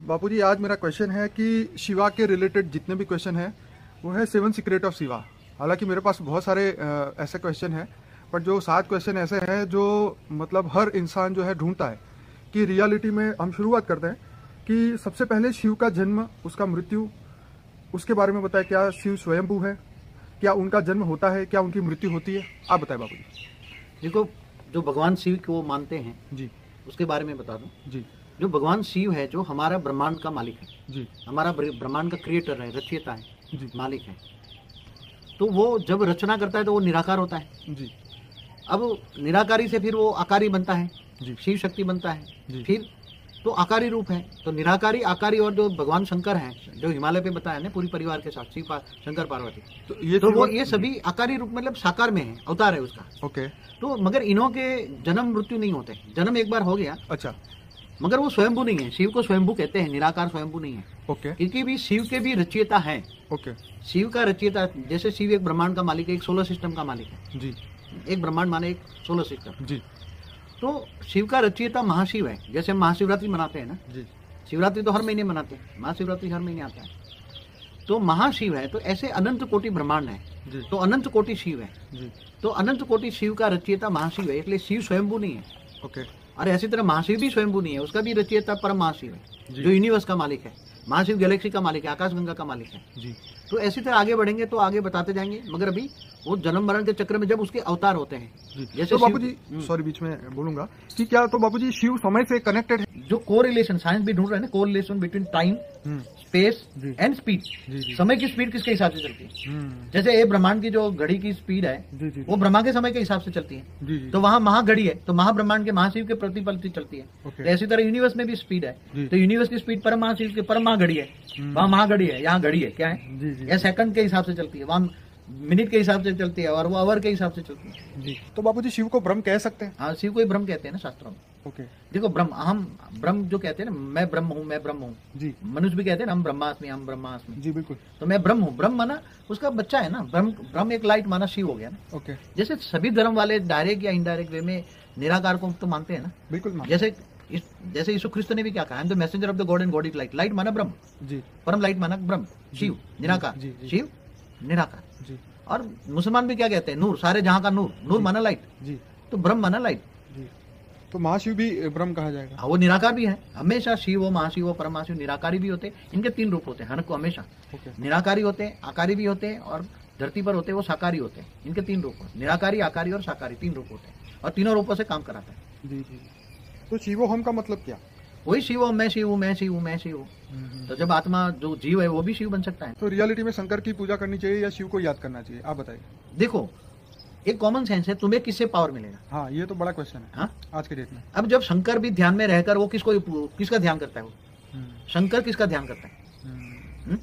बापूजी आज मेरा क्वेश्चन है कि शिवा के रिलेटेड जितने भी क्वेश्चन है वो है 7 सीक्रेट ऑफ शिवा। हालांकि मेरे पास बहुत सारे ऐसे क्वेश्चन हैं, पर जो 7 क्वेश्चन ऐसे हैं जो मतलब हर इंसान जो है ढूंढता है कि रियलिटी में। हम शुरुआत करते हैं कि सबसे पहले शिव का जन्म, उसका मृत्यु, उसके बारे में बताएं। क्या शिव स्वयंभू है? क्या उनका जन्म होता है? क्या उनकी मृत्यु होती है? आप बताएं बापूजी। देखो, जो भगवान शिव को मानते हैं जी, उसके बारे में बता दूं। जी, जो भगवान शिव है, जो हमारा ब्रह्मांड का मालिक है, जी, हमारा ब्रह्मांड का क्रिएटर है, रचयिता है, जी, मालिक है, तो वो जब रचना करता है तो वो निराकार होता है। जी, अब निराकारी से फिर वो आकारी बनता है, जी, शिव शक्ति बनता है, जी, फिर तो आकारी रूप है। तो निराकारी, आकारी, और जो भगवान शंकर हैं, जो हिमालय पे बताया ना, पूरी परिवार के साथ शिव शंकर पार्वती, तो वो ये सभी आकारी रूप मतलब साकार में है, अवतार है उसका। ओके। तो मगर इन्हों के जन्म मृत्यु नहीं होते। जन्म एक बार हो गया, अच्छा, मगर वो स्वयंभू नहीं है। शिव को स्वयंभू कहते हैं, निराकार स्वयंभू नहीं है। ओके, क्योंकि भी शिव के भी रचयिता है। ओके, शिव का रचयिता, जैसे शिव एक ब्रह्मांड का मालिक है, एक सोलर सिस्टम का मालिक है। जी, एक ब्रह्मांड माने एक सोलर सिस्टम। जी, तो शिव का रचयिता महाशिव है। जैसे हम महाशिवरात्रि मनाते हैं ना, जी, शिवरात्रि तो हर महीने मनाते हैं, महाशिवरात्रि हर महीने आता है। तो महाशिव है, तो ऐसे अनंत कोटि ब्रह्मांड है, जी, तो अनंत कोटि शिव है। जी, तो अनंत कोटि शिव का रचयिता महाशिव है, इसलिए शिव स्वयंभू नहीं है। ओके, और ऐसी तरह महाशिव भी स्वयंभू नहीं है, उसका भी रचयिता परम महाशिव है, जी। जो यूनिवर्स का मालिक है। महाशिव गैलेक्सी का मालिक है, आकाशगंगा का मालिक है। जी। तो ऐसी तरह आगे बढ़ेंगे तो आगे बताते जाएंगे, मगर अभी वो जन्म मरण के चक्र में जब उसके अवतार होते हैं, जैसे तो बापूजी, सॉरी बीच में बोलूंगा कि क्या तो बापूजी शिव समय से कनेक्टेड है? जो कोरिलेशन साइंस भी ढूंढ रहे हैं ना, कोरिलेशन बिटवीन टाइम, स्पेस जी। And speed. जी, जी। समय की स्पीड किसके हिसाब से चलती है? जैसे ये ब्रह्मांड की जो घड़ी की स्पीड है, जी, जी, वो ब्रह्मा के समय के हिसाब से चलती है। जी, जी। तो वहाँ महाघड़ी है, तो महाब्रह्मांड के महाशिव के प्रतिपलती चलती है। ओके। तो ऐसी तरह यूनिवर्स में भी स्पीड है, जी। तो यूनिवर्स की स्पीड परम महाशिव के परम महाघड़ी है। वहाँ महाघड़ी है, यहाँ घड़ी है, क्या है? जी, जी। यह सेकंड के हिसाब से चलती है, वहाँ मिनट के हिसाब से चलती है, और वो आवर के हिसाब से चलती है। जी। तो बापूजी शिव को ब्रह्म कह सकते हैं? हाँ, शिव को ही ब्रह्म कहते हैं ना शास्त्रों में। ओके। देखो, ब्रह्म, हम ब्रह्म जो कहते हैं ना, मैं ब्रह्म हूँ, मैं ब्रह्म हूँ। जी, मनुष्य भी कहते हैं ना, हम ब्रह्मास्मि, हम ब्रह्मास्मि। जी, बिल्कुल। तो मैं ब्रह्म हूँ। ब्रह्म माना उसका बच्चा है ना, ब्रह्म एक लाइट माना शिव हो गया ना। ओके। जैसे सभी धर्म वाले डायरेक्ट या इनडायरेक्ट वे में निराकार को तो मानते हैं ना। बिल्कुल। जैसे यीशु क्रिस्त ने भी क्या कहा, I am the messenger of the God and God is light. Light माना ब्रह्म, जी, परम लाइट माना ब्रह्म, शिव निराकार, जी, जी। शिव निराकार। जी, और मुसलमान भी क्या कहते हैं, नूर, सारे जहां का नूर। नूर माना लाइट, जी, तो ब्रह्म माना लाइट। जी। तो महाशिव भी ब्रह्म कहा जाएगा? हाँ, वो निराकार भी है। हमेशा शिव हो, महाशिव हो, परम महाशिव, निराकारी भी होते हैं। इनके 3 रूप होते हैं, हर को हमेशा ओके। निराकारी होते हैं, आकारी भी होते हैं, और धरती पर होते हैं वो साकारी होते हैं। इनके 3 रूप होते हैं, निराकारी, आकारी और साकारी, 3 रूप होते हैं, और तीनों रूपों से काम कराता है। जी, जी। तो शिवो हम का मतलब क्या? वही शिव हो, मैं शिव हूँ, मैं शिव हूँ, मैं शिव हूँ। तो जब आत्मा जो जीव है वो भी शिव बन सकता है। तो रियलिटी में शंकर की पूजा करनी चाहिए या शिव को याद करना चाहिए? आप बताइए। देखो, एक कॉमन सेंस है, तुम्हें किससे पावर मिलेगा? हाँ, ये तो बड़ा क्वेश्चन है। हाँ, आज के डेट में। अब जब शंकर भी ध्यान में रहकर वो किसका ध्यान करता है? वो शंकर किसका ध्यान करता है?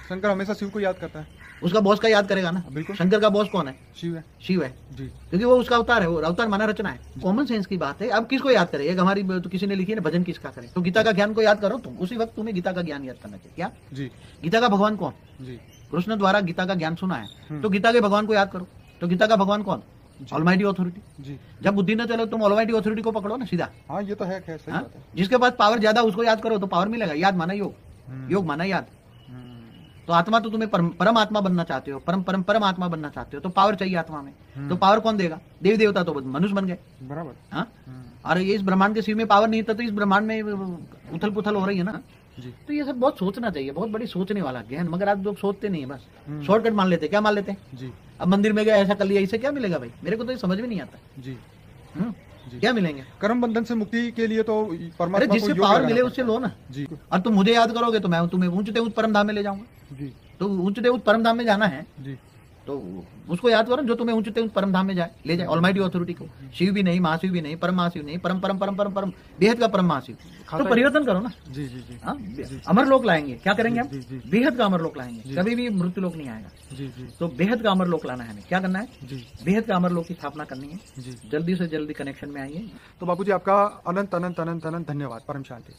शंकर हमेशा शिव को याद करता है। उसका बॉस का याद करेगा ना। बिल्कुल। शंकर का बॉस कौन है? शिव है। शिव है, जी, क्योंकि वो उसका अवतार है। वो अवतार माना रचना है। कॉमन सेंस की बात है। अब किसको याद करे? एक हमारी तो किसी ने लिखी है ना, भजन किसका करे? तो गीता का ज्ञान को याद करो तुम, उसी वक्त तुम्हें गीता का ज्ञान याद करना चाहिए। क्या? जी, गीता का भगवान कौन? जी, कृष्ण द्वारा गीता का ज्ञान सुना है, तो गीता के भगवान को याद करो। तो गीता का भगवान कौन? Almighty authority. जी। जब बुद्धि न चले तुम ऑलमाइटी ऑथोरिटी को पकड़ो ना सीधा। हाँ, ये तो है, खैर सही बात है। जिसके पास पावर ज्यादा उसको याद करो तो पावर मिलेगा। याद माना योग, योग माना याद। तो आत्मा तो तुम्हें परम आत्मा बनना चाहते हो, परम आत्मा बनना चाहते हो, तो पावर चाहिए आत्मा में। तो पावर कौन देगा? देवी देवता तो मनुष्य बन गए। बराबर। हाँ, और ये इस ब्रह्मांड के शिव में पावर नहीं था, तो इस ब्रह्मांड में उथल पुथल हो रही है ना। जी। तो ये सब बहुत सोचना चाहिए, बहुत बड़ी सोचने वाला ज्ञान। मगर आज लोग सोचते नहीं है, बस शॉर्टकट मान लेते। क्या मान लेते हैं? जी, अब मंदिर में गया, ऐसा कर लिया, इससे क्या मिलेगा भाई? मेरे को तो ये समझ में नहीं आता। जी, जी। क्या मिलेंगे? कर्म बंधन से मुक्ति के लिए तो अरे परमात्मा जिससे को योग पावर लगाना मिले पड़ता उससे है। लो ना। जी, और तुम मुझे याद करोगे तो मैं तुम्हें ऊंचते ऊंच परम धाम में ले जाऊंगा। जी, तो ऊंचते ऊंच परम धाम में जाना है, जी, तो उसको याद करो जो तुम्हें ऊंचते ऊंच परम धाम में ले जाए। ऑलमाइटी ऑथोरिटी को। शिव भी नहीं, महाशिव भी नहीं, परम महाशिव नहीं, परम परम परम परम परम बेहद का परम महाशिव। तो परिवर्तन करो ना। जी, जी, जी, हाँ, अमर लोक लाएंगे। क्या करेंगे हम? जी, जी, जी। बेहद का अमर लोक लाएंगे। कभी भी मृत्यु लोक नहीं आएगा। जी, जी, तो बेहद का अमर लोक लाना है हमें। क्या करना है? जी, बेहद का अमर लोक की स्थापना करनी है। जी। जल्दी से जल्दी कनेक्शन में आइए। तो बापूजी आपका अनंत अनंत अनंत अनंत धन्यवाद। परम शांति।